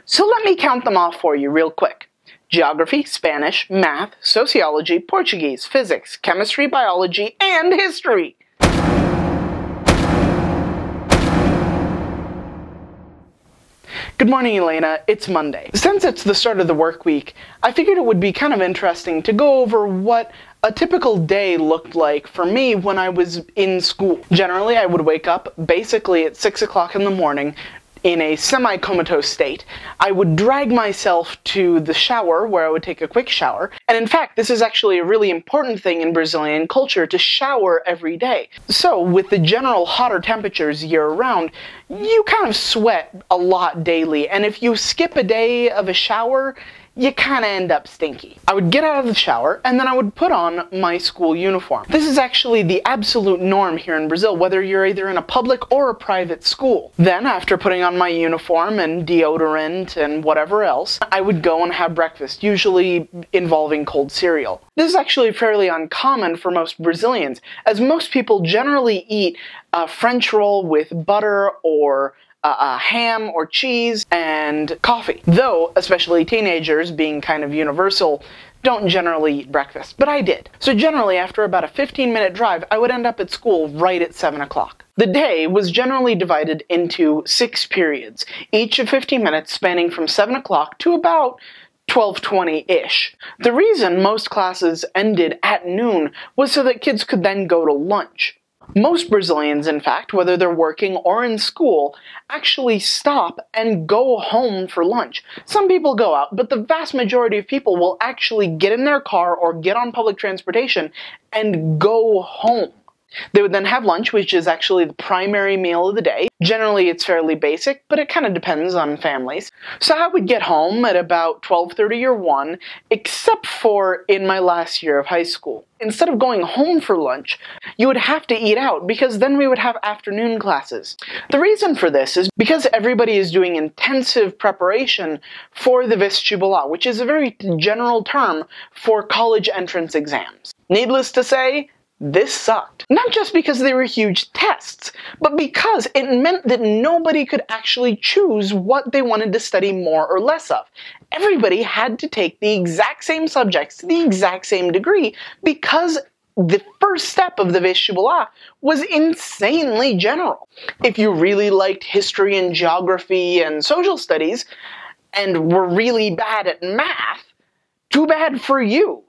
So let me count them off for you real quick. Geography, Spanish, math, sociology, Portuguese, physics, chemistry, biology, and history. Good morning, Elena. It's Monday. Since it's the start of the work week, I figured it would be kind of interesting to go over what a typical day looked like for me when I was in school. Generally, I would wake up basically at 6 o'clock in the morning in a semi-comatose state. I would drag myself to the shower where I would take a quick shower. And in fact, this is actually a really important thing in Brazilian culture, to shower every day. So with the general hotter temperatures year-round, you kind of sweat a lot daily, and if you skip a day of a shower, you kind of end up stinky. I would get out of the shower, and then I would put on my school uniform. This is actually the absolute norm here in Brazil, whether you're either in a public or a private school. Then, after putting on my uniform and deodorant and whatever else, I would go and have breakfast, usually involving cold cereal. This is actually fairly uncommon for most Brazilians, as most people generally eat a French roll with butter or ham or cheese and coffee. Though, especially teenagers, being kind of universal, don't generally eat breakfast. But I did. So generally, after about a 15-minute drive, I would end up at school right at 7 o'clock. The day was generally divided into 6 periods, each of 15 minutes spanning from 7 o'clock to about 12:20-ish. The reason most classes ended at noon was so that kids could then go to lunch. Most Brazilians, in fact, whether they're working or in school, actually stop and go home for lunch. Some people go out, but the vast majority of people will actually get in their car or get on public transportation and go home. They would then have lunch, which is actually the primary meal of the day. Generally, it's fairly basic, but it kind of depends on families. So I would get home at about 12:30 or 1, except for in my last year of high school. Instead of going home for lunch, you would have to eat out, because then we would have afternoon classes. The reason for this is because everybody is doing intensive preparation for the vestibular, which is a very general term for college entrance exams. Needless to say, this sucked. Not just because they were huge tests, but because it meant that nobody could actually choose what they wanted to study more or less of. Everybody had to take the exact same subjects to the exact same degree, because the first step of the vestibular was insanely general. If you really liked history and geography and social studies, and were really bad at math, too bad for you.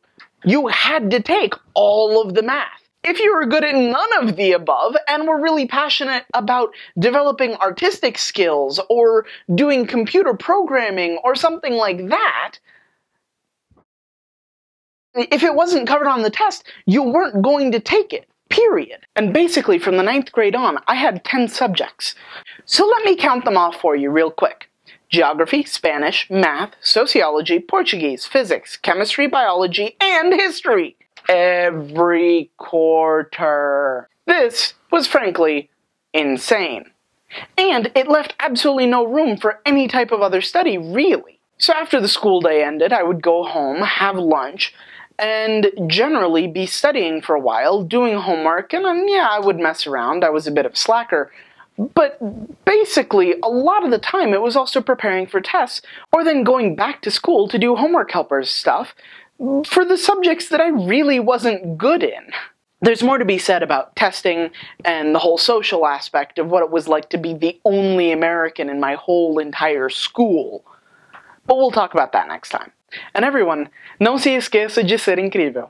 You had to take all of the math. If you were good at none of the above and were really passionate about developing artistic skills or doing computer programming or something like that, if it wasn't covered on the test, you weren't going to take it, period. And basically from the 9th grade on, I had 10 subjects. So let me count them off for you real quick. Geography, Spanish, math, sociology, Portuguese, physics, chemistry, biology, and history. Every quarter. This was frankly insane. And it left absolutely no room for any type of other study, really. So after the school day ended, I would go home, have lunch, and generally be studying for a while, doing homework, and then, yeah, I would mess around. I was a bit of a slacker. But basically, a lot of the time it was also preparing for tests, or then going back to school to do homework helpers stuff for the subjects that I really wasn't good in. There's more to be said about testing and the whole social aspect of what it was like to be the only American in my whole entire school. But we'll talk about that next time. And everyone, não se esqueça de ser incrível.